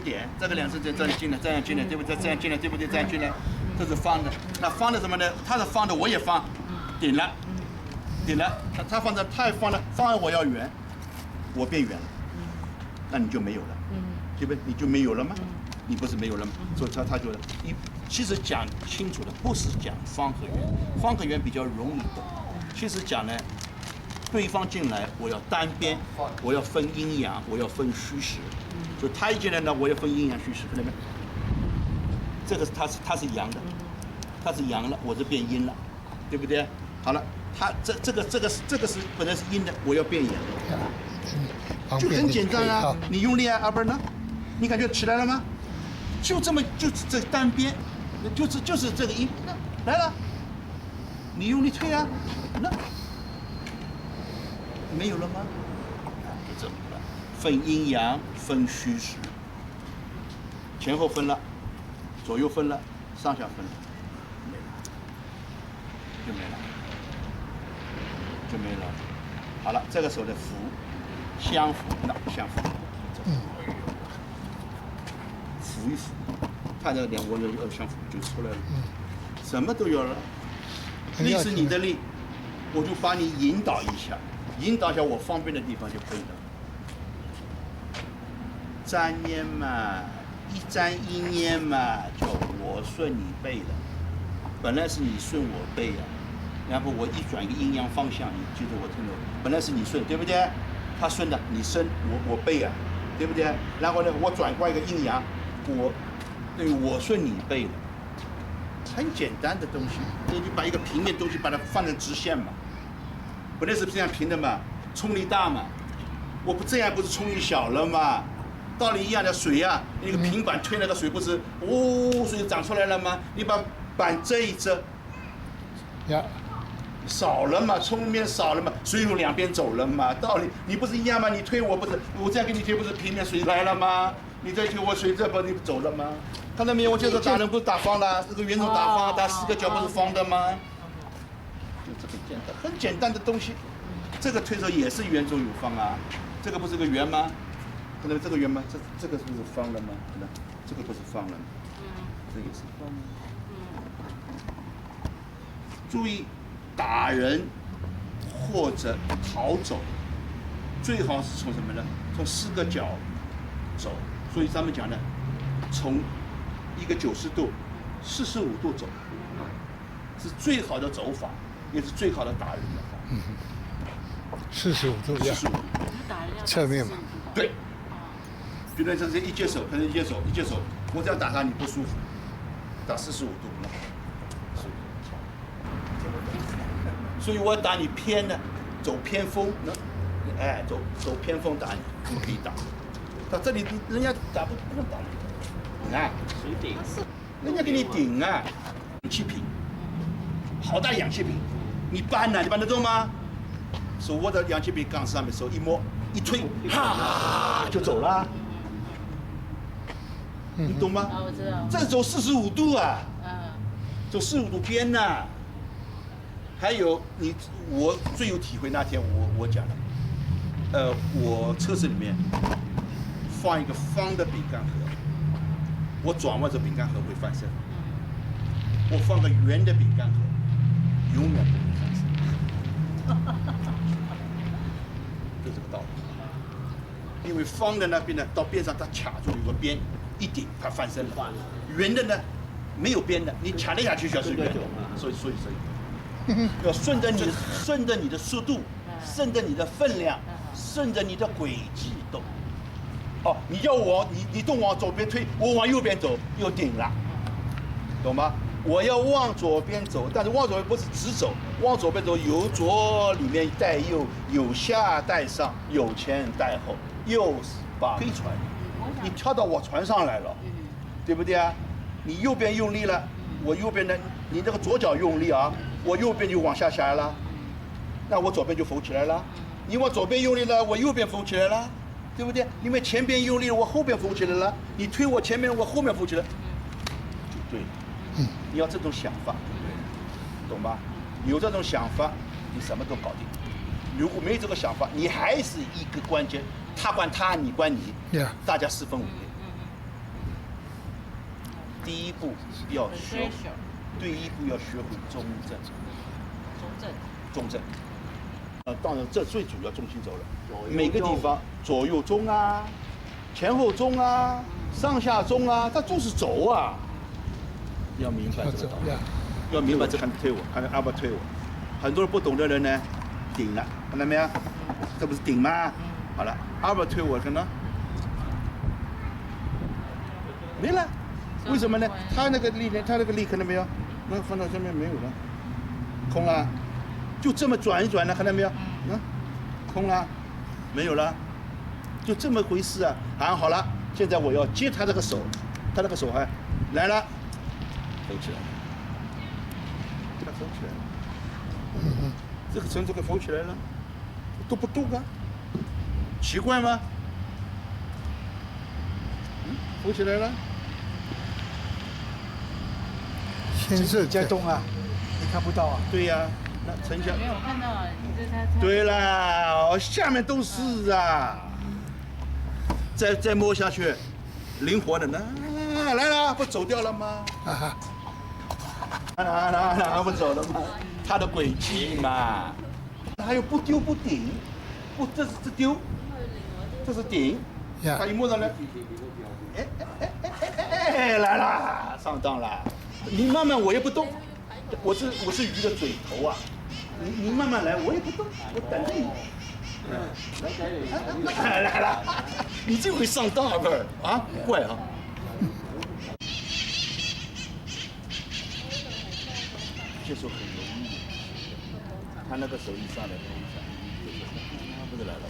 点，这个两只脚这样进来，这样进来，对不对？这样进来，对不对？这样进来，这是方的。那方的什么呢？它是方的，我也方，顶了，顶了。它放的，它也方了，方我要圆，我变圆了，那你就没有了，对不对？你就没有了吗？你不是没有了吗？所以他觉得，其实讲清楚的不是讲方和圆，方和圆比较容易懂。其实讲呢，对方进来我要单边，我要分阴阳，我要分虚实。所以他一进来呢，我要分阴阳虚实，看到没？这个它是阳的，它是阳了，我是变阴了，对不对？好了，它这个是本来是阴的，我要变阳，就很简单啊。你用力啊，阿伯呢？你感觉起来了吗？就这么就这单边，就是这个音来了，你用力推啊，那没有了吗？就这么了，分阴阳，分虚实，前后分了，左右分了，上下分了，没了，就没了，就没了。好了，这个时候的符相符，那相符，符一符，看这个点，我的相符就出来了，什么都有了。力是你的力，我就把你引导一下，引导一下我方便的地方就可以了。沾黏嘛，一沾一黏嘛，就我顺你背了。本来是你顺我背呀，然后我一转一个阴阳方向，你记住我听懂？本来是你顺，对不对？他顺的，你伸，我背啊，对不对？然后呢，我转过一个阴阳，我顺你背了。很简单的东西，你把一个平面东西把它放成直线嘛，本来是这样平的嘛，冲力大嘛，我不这样不是冲力小了嘛？道理一样的，水啊，那个平板推那个水不是水长出来了吗？你把板遮一遮，少了嘛，冲面少了嘛，水从两边走了嘛，道理你不是一样吗？你推我不是，我这样给你推不是平面水来了吗？你再推我水这不你走了吗？看到没有？我就是打人不是打方的，这个圆筒打方，打4个角不是方的吗？就这个简单，很简单的东西，这个推手也是圆中有方啊，这个不是个圆吗？看到这个圆吗？这个是不是方了吗？看到这个不是方了吗？这也是方吗？注意，打人或者逃走，最好是从什么呢？从4个角走。所以咱们讲的，从一个90度、45度走，是最好的走法，也是最好的打人的法。45度，45度，侧面嘛。对。比如说这一接手，可能一接手，我这样打他你不舒服，打45度呢。所以我打你偏的，走偏锋，走偏锋打你，可以打。到这里人家打不能打你，啊，谁顶？人家给你顶啊，氧气瓶，好大氧气瓶，你搬呢？你搬得动吗？手握在氧气瓶杠上面，手一摸一推，哈就走了。你懂吗？我知道。这走45度啊，走45度边呐。还有我最有体会那天我讲的，我车子里面放一个方的饼干盒，我转弯这饼干盒会翻身。我放个圆的饼干盒，永远不会翻身。就这个道理。因为方的那边呢，到边上它卡住有个边，一顶它翻身了。圆的呢，没有边的，你卡得下去就是圆的。所以。要顺着你的速度，顺着你的分量，顺着你的轨迹动。哦，你要你动往左边推，我往右边走，又顶了，懂吗？我要往左边走，但是往左边不是直走，往左边走有左里面带右，有下带上，有前带后，又把推船，你跳到我船上来了，对不对啊？你右边用力了，我右边呢，你这个左脚用力啊。我右边就往下来了，那我左边就浮起来了。你往左边用力了，我右边浮起来了，对不对？因为前边用力了，我后边浮起来了。你推我前面，我后面浮起来，就对了。你要这种想法，懂吧？有这种想法，你什么都搞定。如果没这个想法，你还是一个关键，他管他，你管你，大家4分5裂。第一步要学，第一步要学会中正。中正。当然这最主要中心轴了。每个地方左右中啊，前后中啊，上下中啊，它就是轴啊。要明白这个道理，要明白这还推我，还阿不推我。很多人不懂的人呢，顶了，看到没有？这不是顶吗？好了，阿不推我可能没了。为什么呢？他那个力呢？他那个力看到没有？那放到上面没有了，空了，就这么转一转了，看到没有？空了，没有了，就这么回事啊！好了，现在我要接他这个手，他那个手还来了。收起来，给它收起来了。这个绳子给收起来了，动不动啊？奇怪吗？收起来了。先是在动啊，你看不到啊？对呀，那沉下。没有看到，你这它。对啦，下面都是啊。再摸下去，灵活的呢。来了，不走掉了吗？不走了吗？他的轨迹嘛，还有不丢不顶，这是丢，这是顶，他一摸上来，来啦，上当了。你慢慢，我也不动，我是鱼的嘴头啊，你慢慢来，我也不动，我等着你。来了，你这回上当啊，不是啊？怪啊！接受很容易，他那个手一上来，不是来了。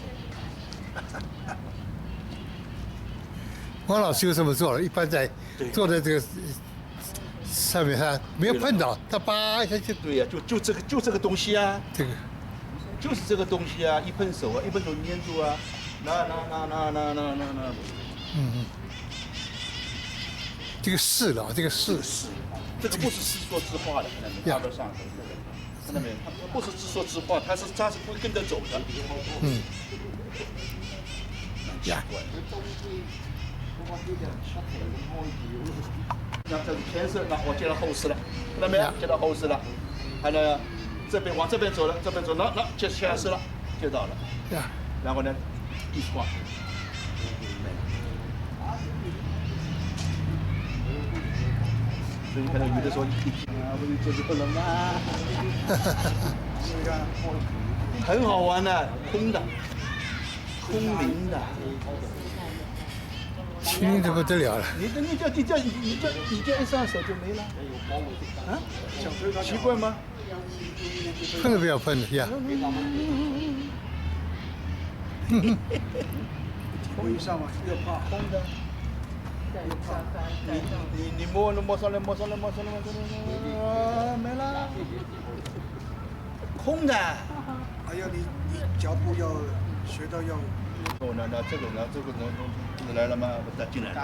王老师又这么做了，一般在坐在这个上面上没有碰到，他叭一下就。对呀，就这个东西啊，这个就是这个东西啊，一喷手啊，一喷手粘住啊，那。这个是了，这个是。这个不是自说自话的，看到没有？上手，看到没有？他不是自说自话，他是会跟着走的。呀。那这是前身，那我接到后视了，看到没有？接到后视了，还有这边往这边走了，这边走，那接前视了，接到了。呀。然后呢，一晃。所以看到有的时候不就接住了吗？很好玩的，空的，空灵的，轻的不得了了。你这一上手就没了，啊？奇怪吗？碰都不要碰的呀。空一上嘛，又怕空的。你摸上来，没了，空的。还要你脚步要学到要。那这个来了吗？不进来了。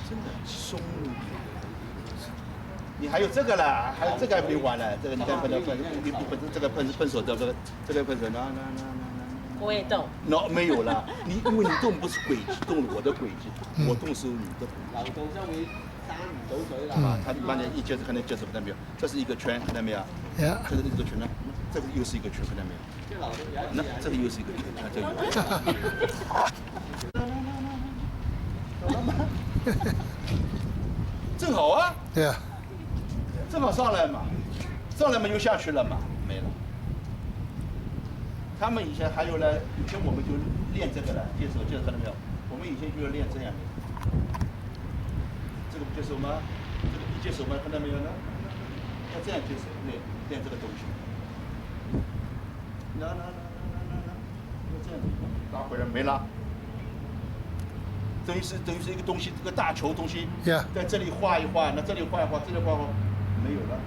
真的松。你还有这个啦，还有这个还没完呢。这个你看你本身这个喷手的这个喷手，那。我也动。没有了，因为你动不是轨迹，动我的轨迹，我动是你的轨迹。流动就会生唔到水啦。啊，他把你一接着看到接着看到没有？这是一个圈，看到没有？这是一个圈呢，这个又是一个圈，看到没有？那这个又是一个圈，看这有。正好啊。对呀。正好上来嘛又下去了嘛，没了。他们以前还有呢，以前我们就练这个了，接手看到没有？我们以前就要练这样的，这个不接手吗？这个一接手吗？看到没有呢？要这样接手，练这个东西。要这样拉回来没了，等于是一个东西，这个大球东西，在这里画一画，那这里画一画，这里画一画，没有了，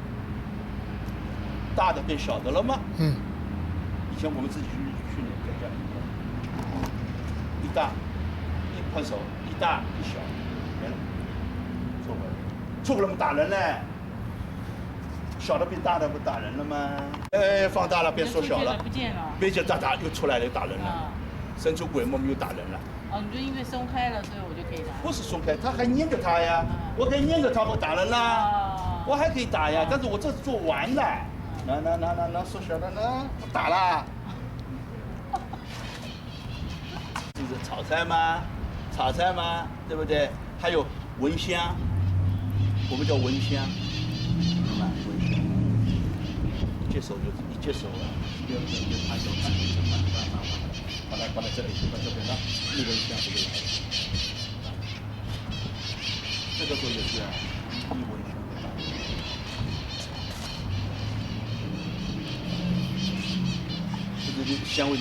大的变小的了吗？以前我们自己去练，在家里，一大一喷手，一大一小，没了，错过了，打人嘞，小的变大的不打人了吗？放大了变缩小了，不见了，变就大又出来了，又打人了，神出鬼没又打人了，哦，你就因为松开了，所以我就可以打。不是松开，他还粘着他呀，我可以粘着他，我打人啦，我还可以打呀，但是我这是做完了，那缩小了呢，我打了。这是炒菜吗？炒菜吗？对不对？还有蚊香，我们叫蚊香，蚊香，一接手就一接手了，就按照自己的把它这里，把这边的一蚊香这个来了，这个时候也是一蚊香。这是香味。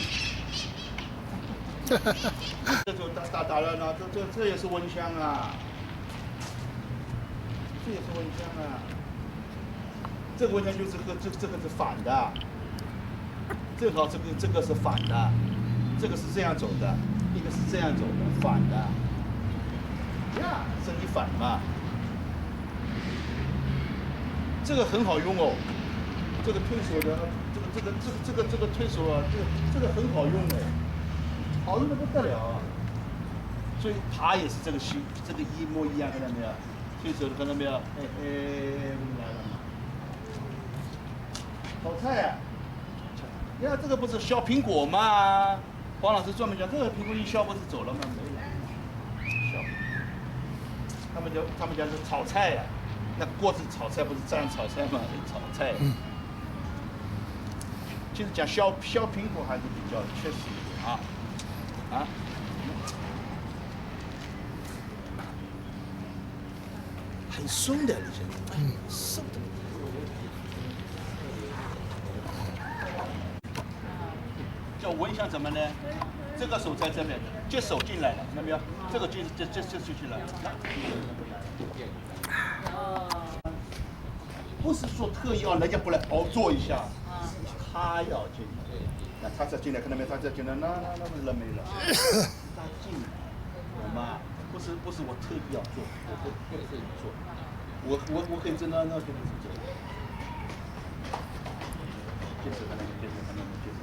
这就打人了，这也是蚊香啊，这也是蚊香啊。这个蚊香就是和这个是反的，正好这个是反的，这个是这样走的，一个是这样走的，反的，呀，身体反嘛。这个很好用哦，这个推手的，这个推手啊，这个很好用哦。好用的不得了啊！所以他也是这个一模一样，看到没有？推手看到没有？来了嘛！炒菜啊！呀，这个不是削苹果吗？黄老师专门讲，这个苹果一削不是走了吗？没了，削。他们讲是炒菜呀，那锅子炒菜不是这样炒菜吗？炒菜。其实讲削苹果还是比较确实一点啊。啊，很松的，你现在，松的。叫蚊香怎么呢？这个手在这边，接手进来了，看到没有？这个进这进去了。不是说特意人家过来做一下，他要进来。那他再进来，看到没有？他再进来，那人没了，他进来，懂吗？不是我特意要做，我不特意做，我可以真的那就是做。接着看到没？接着看到没？接着。